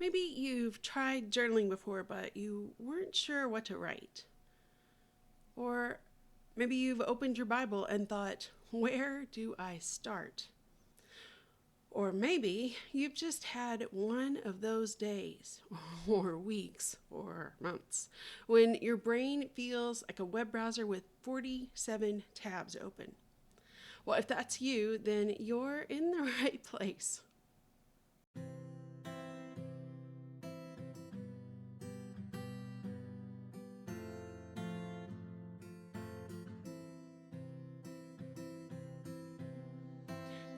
Maybe you've tried journaling before, but you weren't sure what to write. Or maybe you've opened your Bible and thought, where do I start? Or maybe you've just had one of those days, or weeks, or months, when your brain feels like a web browser with 47 tabs open. Well, if that's you, then you're in the right place.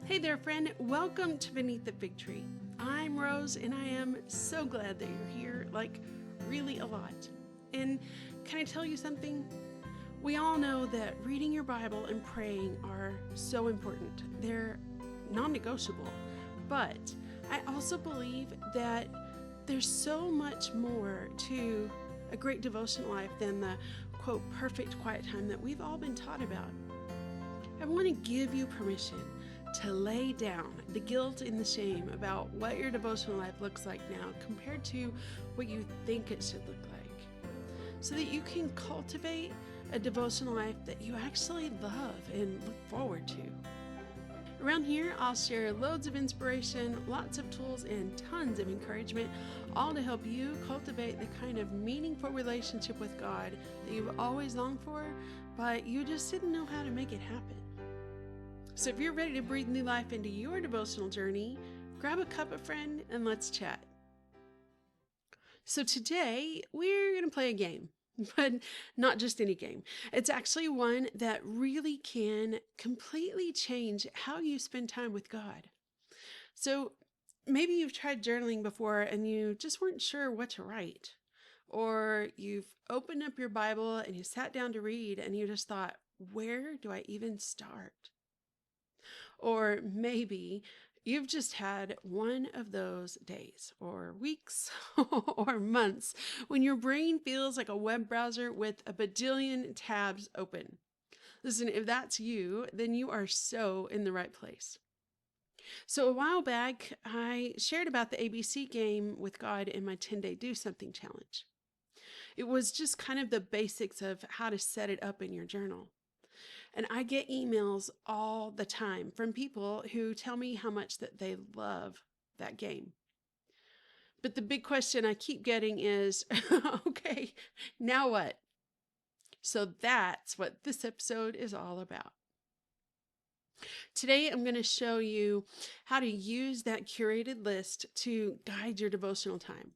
Hey there, friend. Welcome to Beneath the Fig Tree. I'm Rose, and I am so glad that you're here, like, really a lot. And can I tell you something? We all know that reading your Bible and praying are so important. They're non-negotiable. But I also believe that there's so much more to a great devotion life than the, quote, perfect quiet time that we've all been taught about. I want to give you permission to lay down the guilt and the shame about what your devotional life looks like now compared to what you think it should look like, so that you can cultivate a devotional life that you actually love and look forward to. Around here, I'll share loads of inspiration, lots of tools, and tons of encouragement, all to help you cultivate the kind of meaningful relationship with God that you've always longed for, but you just didn't know how to make it happen. So if you're ready to breathe new life into your devotional journey, grab a cup, of friend, and let's chat. So today we're going to play a game, but not just any game. It's actually one that really can completely change how you spend time with God. So maybe you've tried journaling before and you just weren't sure what to write. Or you've opened up your Bible and you sat down to read and you just thought, where do I even start? Or maybe you've just had one of those days or weeks or months when your brain feels like a web browser with a bajillion tabs open. Listen, if that's you, then you are so in the right place. So a while back, I shared about the ABC game with God in my 10-day do something challenge. It was just kind of the basics of how to set it up in your journal. And I get emails all the time from people who tell me how much that they love that game. But the big question I keep getting is, okay, now what? So that's what this episode is all about. Today, I'm going to show you how to use that curated list to guide your devotional time.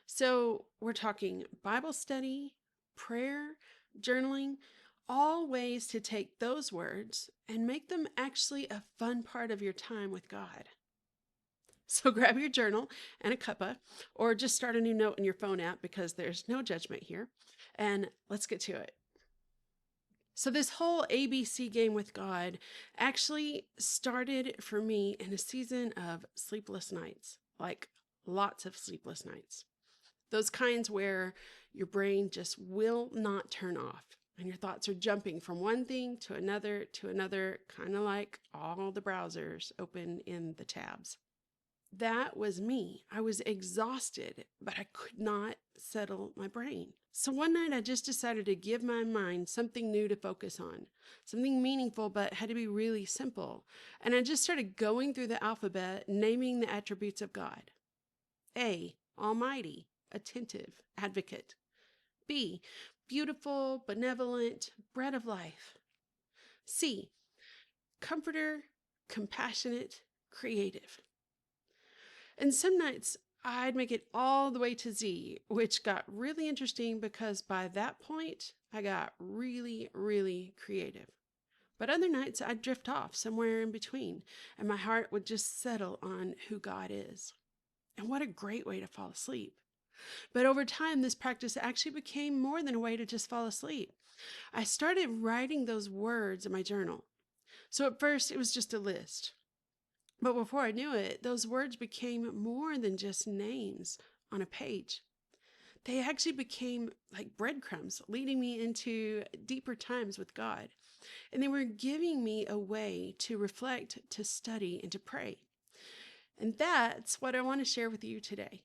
So we're talking Bible study, prayer, journaling, all ways to take those words and make them actually a fun part of your time with God. So grab your journal and a cuppa, or just start a new note in your phone app because there's no judgment here, and let's get to it. So this whole ABC game with God actually started for me in a season of sleepless nights, like lots of sleepless nights. Those kinds where your brain just will not turn off and your thoughts are jumping from one thing to another, kind of like all the browsers open in the tabs. That was me. I was exhausted, but I could not settle my brain. So one night I just decided to give my mind something new to focus on, something meaningful, but had to be really simple. And I just started going through the alphabet, naming the attributes of God. A, Almighty, attentive, advocate. B, beautiful, benevolent, bread of life. C, comforter, compassionate, creative. And some nights I'd make it all the way to Z, which got really interesting because by that point I got really, really creative. But other nights I'd drift off somewhere in between and my heart would just settle on who God is. And what a great way to fall asleep. But over time, this practice actually became more than a way to just fall asleep. I started writing those words in my journal. So at first, it was just a list. But before I knew it, those words became more than just names on a page. They actually became like breadcrumbs, leading me into deeper times with God. And they were giving me a way to reflect, to study, and to pray. And that's what I want to share with you today.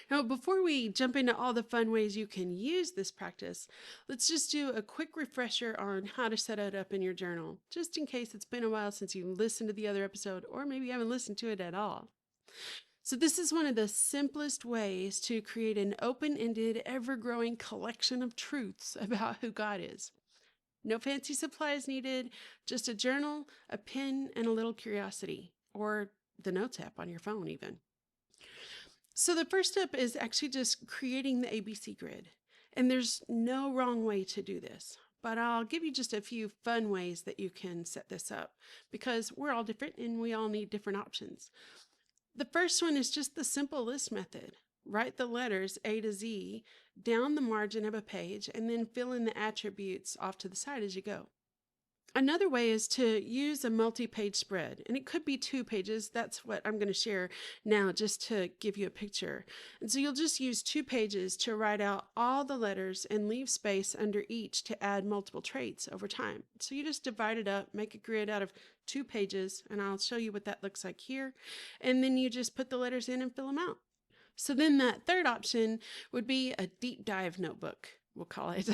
Now, before we jump into all the fun ways you can use this practice, let's just do a quick refresher on how to set it up in your journal, just in case it's been a while since you listened to the other episode, or maybe you haven't listened to it at all. So this is one of the simplest ways to create an open-ended, ever-growing collection of truths about who God is. No fancy supplies needed, just a journal, a pen, and a little curiosity, or the Notes app on your phone even. So the first step is actually just creating the ABC grid. And there's no wrong way to do this, but I'll give you just a few fun ways that you can set this up because we're all different and we all need different options. The first one is just the simple list method. Write the letters A to Z down the margin of a page and then fill in the attributes off to the side as you go. Another way is to use a multi-page spread, and it could be 2 pages. That's what I'm going to share now just to give you a picture. And so you'll just use 2 pages to write out all the letters and leave space under each to add multiple traits over time. So you just divide it up, make a grid out of 2 pages, and I'll show you what that looks like here. And then you just put the letters in and fill them out. So then that third option would be a deep dive notebook, we'll call it.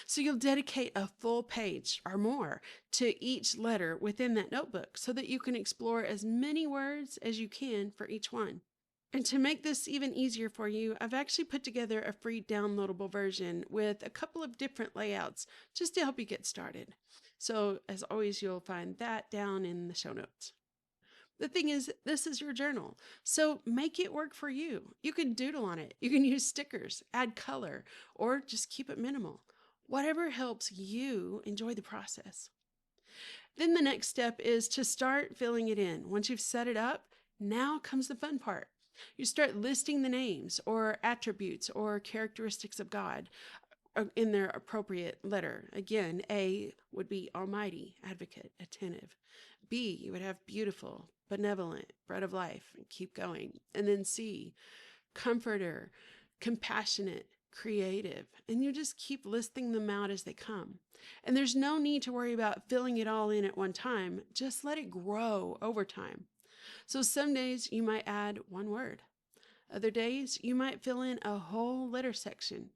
So you'll dedicate a full page or more to each letter within that notebook so that you can explore as many words as you can for each one. And to make this even easier for you, I've actually put together a free downloadable version with a couple of different layouts just to help you get started. So as always, you'll find that down in the show notes. The thing is, this is your journal, so make it work for you. You can doodle on it, you can use stickers, add color, or just keep it minimal. Whatever helps you enjoy the process. Then the next step is to start filling it in. Once you've set it up, now comes the fun part. You start listing the names or attributes or characteristics of God in their appropriate letter. Again, A would be almighty, advocate, attentive. B, you would have beautiful, benevolent, bread of life, and keep going. And then C, comforter, compassionate, creative. And you just keep listing them out as they come. And there's no need to worry about filling it all in at one time. Just let it grow over time. So some days you might add 1 word. Other days you might fill in a whole letter section.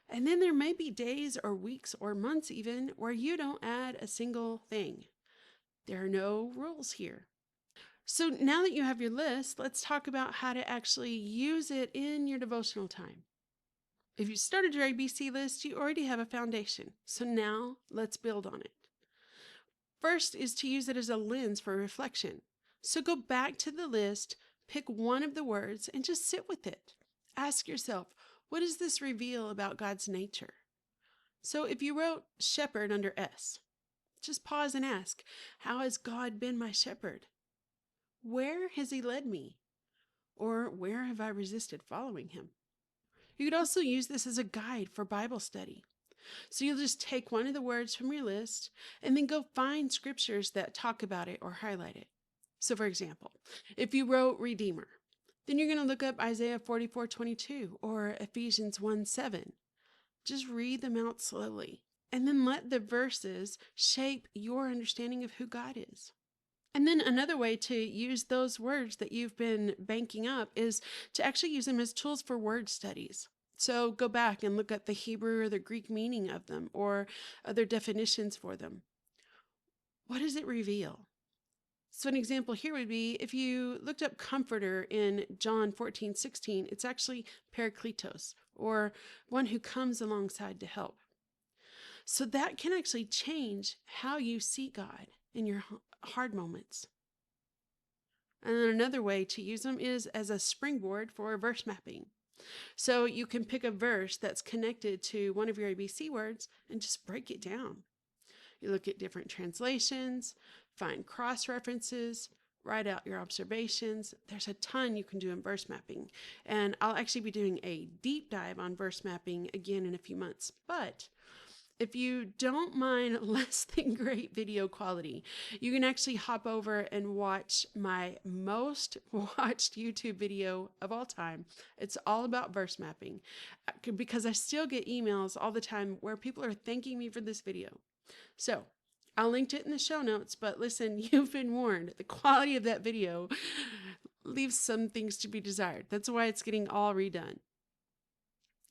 And then there may be days or weeks or months even where you don't add a single thing. There are no rules here. So now that you have your list, let's talk about how to actually use it in your devotional time. If you started your ABC list, you already have a foundation. So now let's build on it. First is to use it as a lens for reflection. So go back to the list, pick one of the words, and just sit with it. Ask yourself, what does this reveal about God's nature? So if you wrote shepherd under S, just pause and ask, how has God been my shepherd? Where has he led me? Or where have I resisted following him? You could also use this as a guide for Bible study. So you'll just take one of the words from your list and then go find scriptures that talk about it or highlight it. So for example, if you wrote Redeemer, then you're going to look up Isaiah 44:22 or Ephesians 1:7. Just read them out slowly and then let the verses shape your understanding of who God is. And then another way to use those words that you've been banking up is to actually use them as tools for word studies. So go back and look at the Hebrew or the Greek meaning of them or other definitions for them. What does it reveal? So an example here would be if you looked up comforter in John 14:16, it's actually parakletos, or one who comes alongside to help. So that can actually change how you see God in your hard moments. And then another way to use them is as a springboard for verse mapping. So you can pick a verse that's connected to one of your ABC words and just break it down. You look at different translations, find cross-references, write out your observations. There's a ton you can do in verse mapping. And I'll actually be doing a deep dive on verse mapping again in a few months. But if you don't mind less than great video quality, you can actually hop over and watch my most watched YouTube video of all time. It's all about verse mapping because I still get emails all the time where people are thanking me for this video. So I'll link it in the show notes, but listen, you've been warned. The quality of that video leaves some things to be desired. That's why it's getting all redone.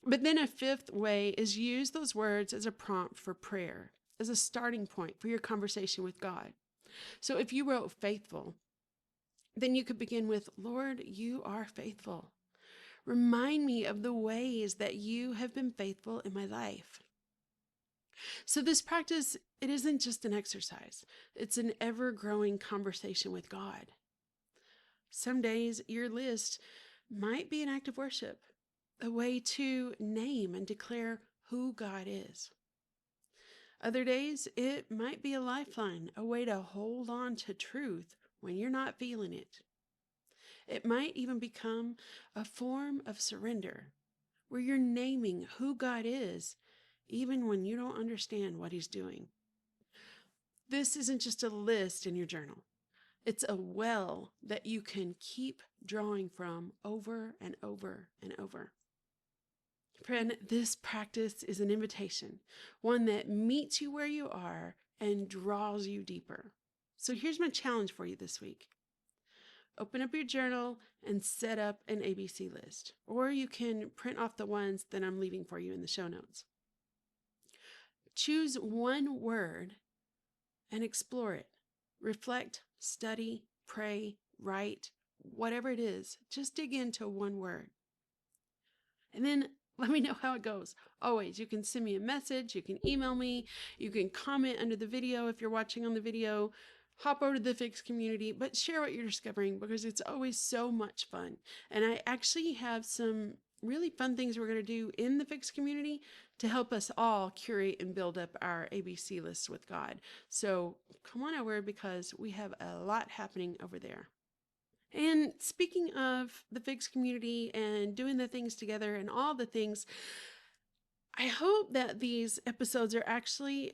But then a fifth way is use those words as a prompt for prayer, as a starting point for your conversation with God. So if you wrote faithful, then you could begin with, Lord, you are faithful. Remind me of the ways that you have been faithful in my life. So this practice, it isn't just an exercise. It's an ever-growing conversation with God. Some days your list might be an act of worship, a way to name and declare who God is. Other days, it might be a lifeline, a way to hold on to truth when you're not feeling it. It might even become a form of surrender, where you're naming who God is, even when you don't understand what he's doing. This isn't just a list in your journal. It's a well that you can keep drawing from over and over and over. Friend, this practice is an invitation, one that meets you where you are and draws you deeper. So here's my challenge for you this week. Open up your journal and set up an ABC list, or you can print off the ones that I'm leaving for you in the show notes. Choose one word and explore it. Reflect, study, pray, write, whatever it is, just dig into one word. And then let me know how it goes. Always, you can send me a message, you can email me, you can comment under the video if you're watching on the video, hop over to the Fix community, but share what you're discovering because it's always so much fun. And I actually have some really fun things we're going to do in the Fix community to help us all curate and build up our ABC lists with God. So come on over because we have a lot happening over there. And speaking of the Figs community and doing the things together and all the things, I hope that these episodes are actually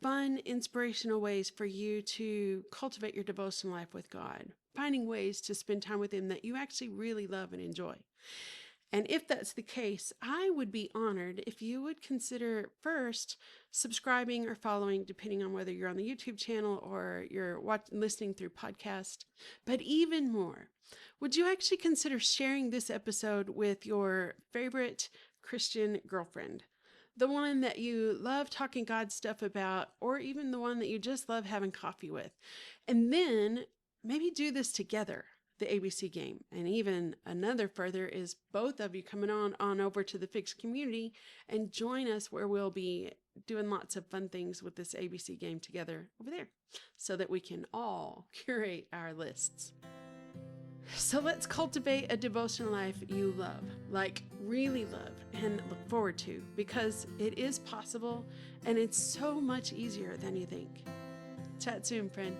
fun, inspirational ways for you to cultivate your devotional life with God, finding ways to spend time with him that you actually really love and enjoy. And if that's the case, I would be honored if you would consider first subscribing or following, depending on whether you're on the YouTube channel or you're listening through podcast. But even more, would you actually consider sharing this episode with your favorite Christian girlfriend? The one that you love talking God stuff about, or even the one that you just love having coffee with. And then maybe do this together. The ABC game. And even another further is both of you coming on over to the Fix community and join us where we'll be doing lots of fun things with this ABC game together over there so that we can all curate our lists. So let's cultivate a devotional life you love, like really love and look forward to, because it is possible and it's so much easier than you think. Chat soon, friend.